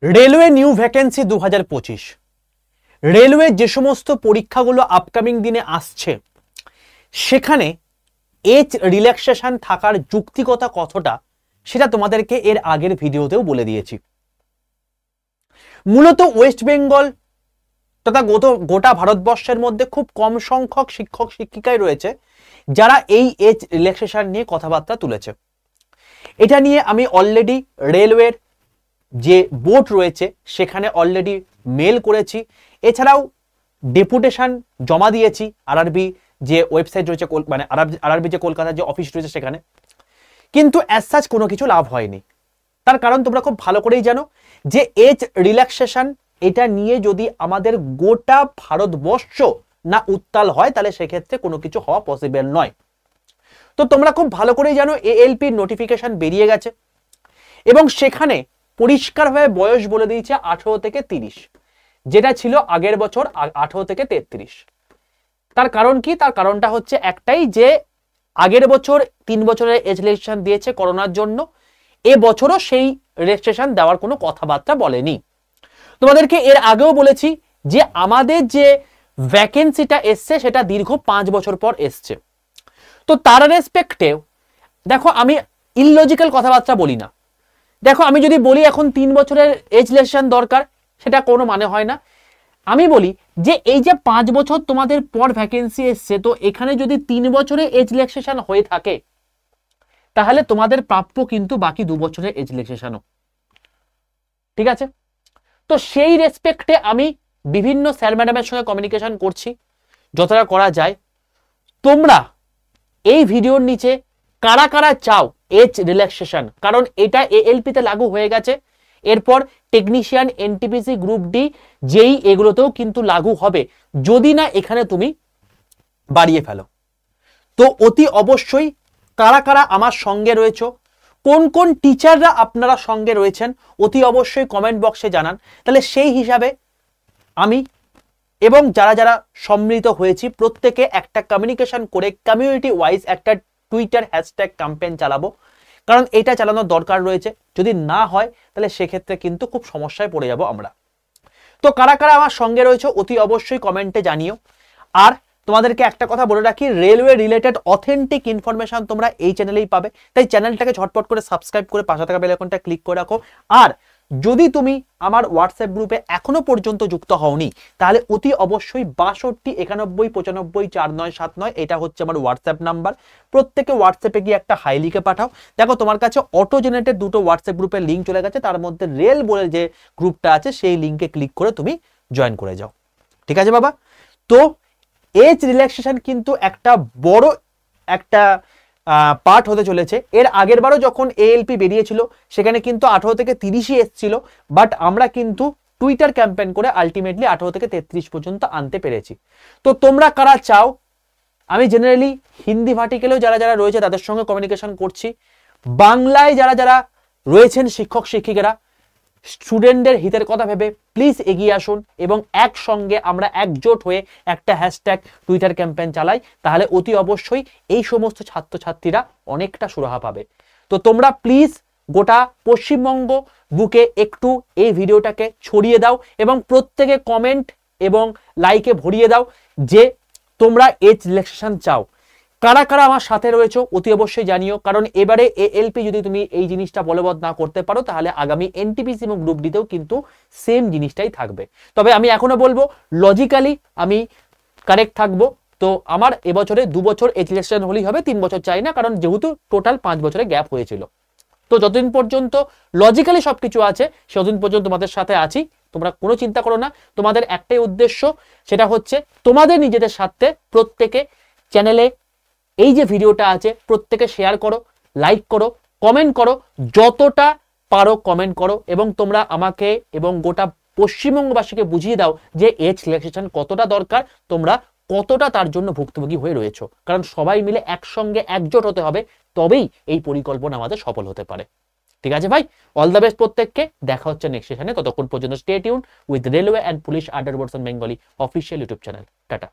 Railway new vacancy 2025। Railway যে সমস্ত পরীক্ষাগুলো আপকামিং দিনে আসছে সেখানে এজ রিল্যাক্সেশন থাকার যুক্তিকতা কতটা সেটা তোমাদেরকে এর আগের ভিডিওতেও বলে দিয়েছি। মূলত ওয়েস্ট বেঙ্গল তথা গোটা ভারতবর্ষের মধ্যে খুব কম সংখ্যক শিক্ষক শিক্ষিকাই রয়েছে যারা এই এজ রিল্যাক্সেশন নিয়ে কথাবার্তা তুলেছে। এটা নিয়ে আমি অলরেডি রেলওয়ের যে বোর্ড রয়েছে সেখানে অলরেডি মেল করেছি, এছাড়াও ডেপুটেশন জমা দিয়েছি আরআরবি যে ওয়েবসাইট রয়েছে, মানে আরআরবি যে কলকাতার যে অফিস রয়েছে সেখানে, কিন্তু অ্যাজ সাচ কোনো কিছু লাভ হয়নি। তার কারণ তোমরা খুব ভালো করেই জানো যে এজ রিল্যাক্সেশন এটা নিয়ে যদি আমাদের গোটা ভারতবর্ষ না উত্তাল হয় তাহলে সেক্ষেত্রে কোনো কিছু হওয়া পসিবল নয়। তো তোমরা খুব ভালো করেই জানো এএলপির নোটিফিকেশন বেরিয়ে গেছে এবং সেখানে পরিষ্কারভাবে বয়স বলে দিয়েছে 18 থেকে 30, যেটা ছিল আগের বছর 18 থেকে 33। তার কারণ কি? তার কারণটা হচ্ছে একটাই, যে আগের বছর 3 বছরের এজ রিল্যাক্সেশন দিয়েছে করোনার জন্য, এ বছরও সেই রিল্যাক্সেশন দেওয়ার কোনো কথাবার্তা বলেনি। তোমাদেরকে এর আগেও বলেছি যে আমাদের যে ভ্যাকেন্সিটা এসছে সেটা দীর্ঘ 5 বছর পর এসছে। তো তার রেসপেক্টে দেখো, আমি ইললজিক্যাল কথাবার্তা বলি না। দেখো, আমি যদি বলি এখন 3 বছরের এজ রিল্যাক্সেশন দরকার, সেটা কোনো মানে হয় না। আমি বলি যে এই যে 5 বছর তোমাদের পর ভ্যাকেন্সি এসছে, তো এখানে যদি 3 বছরে এজ রিল্যাক্সেশন হয়ে থাকে তাহলে তোমাদের প্রাপ্য কিন্তু বাকি 2 বছরের এজ রিল্যাক্সেশনও। ঠিক আছে? তো সেই রেসপেক্টে আমি বিভিন্ন স্যার ম্যাডামের সঙ্গে কমিউনিকেশন করছি যতটা করা যায়। তোমরা এই ভিডিওর নিচে কারা কারা চাও এজ রিল্যাক্সেশন, কারণ এটা এএলপিতে লাগু হয়ে গেছে, এরপর টেকনিশিয়ান, এনটিপিসি, গ্রুপ ডি, যেই এগুলোতেও কিন্তু লাগু হবে যদি না এখানে তুমি বাড়িয়ে ফেলো। তো অতি অবশ্যই কারা কারা আমার সঙ্গে রয়েছে, কোন কোন টিচাররা আপনারা সঙ্গে রয়েছেন, অতি অবশ্যই কমেন্ট বক্সে জানান। তাহলে সেই হিসাবে আমি এবং যারা যারা সম্মিলিত হয়েছি প্রত্যেকে একটা কমিউনিকেশন করে কমিউনিটি ওয়াইজ একটা টুইটার হ্যাশট্যাগ ক্যাম্পেইন চালাবো, কারণ এটা চালানোর দরকার রয়েছে। যদি না হয় তাহলে সেক্ষেত্রে কিন্তু খুব সমস্যায় পড়ে যাব আমরা। তো কারা কারা আমার সঙ্গে রয়েছে অতি অবশ্যই কমেন্টে জানিও। আর তোমাদেরকে একটা কথা বলে রাখি, রেলওয়ে রিলেটেড অথেন্টিক ইনফরমেশন তোমরা এই চ্যানেলেই পাবে, তাই চ্যানেলটাকে ঝটপট করে সাবস্ক্রাইব করে পাশে থাকা বেল আইকনটা ক্লিক করে রাখো। আর যদি তুমি আমার হোয়াটসঅ্যাপ গ্রুপে এখনো পর্যন্ত যুক্ত হওনি তাহলে অতি অবশ্যই 62 91 95 4979 এটা হচ্ছে আমার হোয়াটসঅ্যাপ নাম্বার। প্রত্যেকে হোয়াটসঅ্যাপে গিয়ে একটা হাই লিখে পাঠাও। দেখো, তোমার কাছে অটো জেনারেটেড 2টো হোয়াটসঅ্যাপ গ্রুপের লিঙ্ক চলে গেছে, তার মধ্যে রেল বলে যে গ্রুপটা আছে সেই লিঙ্কে ক্লিক করে তুমি জয়েন করে যাও। ঠিক আছে বাবা? তো এজ রিল্যাক্সেশন কিন্তু একটা বড় একটা পার্ট হতে চলেছে। এর আগের বারও যখন এএলপি বেরিয়েছিল সেখানে কিন্তু 18 থেকে 30ই এসেছিল, বাট আমরা কিন্তু টুইটার ক্যাম্পেইন করে আলটিমেটলি 18 থেকে 33 পর্যন্ত আনতে পেরেছি। তো তোমরা কারা চাও? আমি জেনারেলি হিন্দি ভার্টিকেলেও যারা যারা রয়েছে তাদের সঙ্গে কমিউনিকেশন করছি, বাংলায় যারা যারা রয়েছেন শিক্ষক শিক্ষিকারা, স্টুডেন্টদের হিতের কথা ভেবে প্লিজ এগিয়ে আসুন এবং একসঙ্গে আমরা একজোট হয়ে একটা হ্যাশট্যাগ টুইটার ক্যাম্পেইন চালাই, তাহলে অতি অবশ্যই এই সমস্ত ছাত্রছাত্রীরা অনেকটা সুরাহা পাবে। তো তোমরা প্লিজ গোটা পশ্চিমবঙ্গ বুকে একটু এই ভিডিওটাকে ছড়িয়ে দাও এবং প্রত্যেকে কমেন্ট এবং লাইকে ভরিয়ে দাও যে তোমরা এজ রিল্যাক্সেশন চাও। কারা কারা আমার সাথে রয়েছে অতি অবশ্যই জানিও, কারণ এবারে এএলপি যদি তুমি এই জিনিসটা বলবৎ না করতে পারো তাহলে আগামী এনটিপিসি এবং গ্রুপ ডিতেও কিন্তু সেম জিনিসটাই থাকবে। তবে আমি এখনো বলবো লজিক্যালি আমি কারেক্ট থাকবো। তো আমার এবছরে 2 বছর এজ রিল্যাক্সেশন হলেই হবে, 3 বছর চাই না, কারণ যেহেতু টোটাল 5 বছরের গ্যাপ হয়েছিল। তো যতদিন পর্যন্ত লজিক্যালি সবকিছু আছে ততদিন পর্যন্ত তোমাদের সাথে আছি, তোমরা কোনো চিন্তা করো না। তোমাদের একটাই উদ্দেশ্য, সেটা হচ্ছে তোমাদের নিজেদের সাথে প্রত্যেকে চ্যানেলে এই যে ভিডিওটা আছে প্রত্যেকে শেয়ার করো, লাইক করো, কমেন্ট করো, যতটা পারো কমেন্ট করো এবং তোমরা আমাকে এবং গোটা পশ্চিমবঙ্গবাসীকে বুঝিয়ে দাও যে এজ রিল্যাক্সেশন কতটা দরকার, তোমরা কতটা তার জন্য ভুক্তভোগী হয়ে রয়েছো। কারণ সবাই মিলে একসঙ্গে একজোট হতে হবে, তবেই এই পরিকল্পনা আমাদের সফল হতে পারে। ঠিক আছে ভাই, অল দ্য বেস্ট প্রত্যেককে। দেখা হচ্ছে নেক্সট সেশনে, ততক্ষণ পর্যন্ত stay tune with railway and police underwards Bengali official YouTube channel. Tata.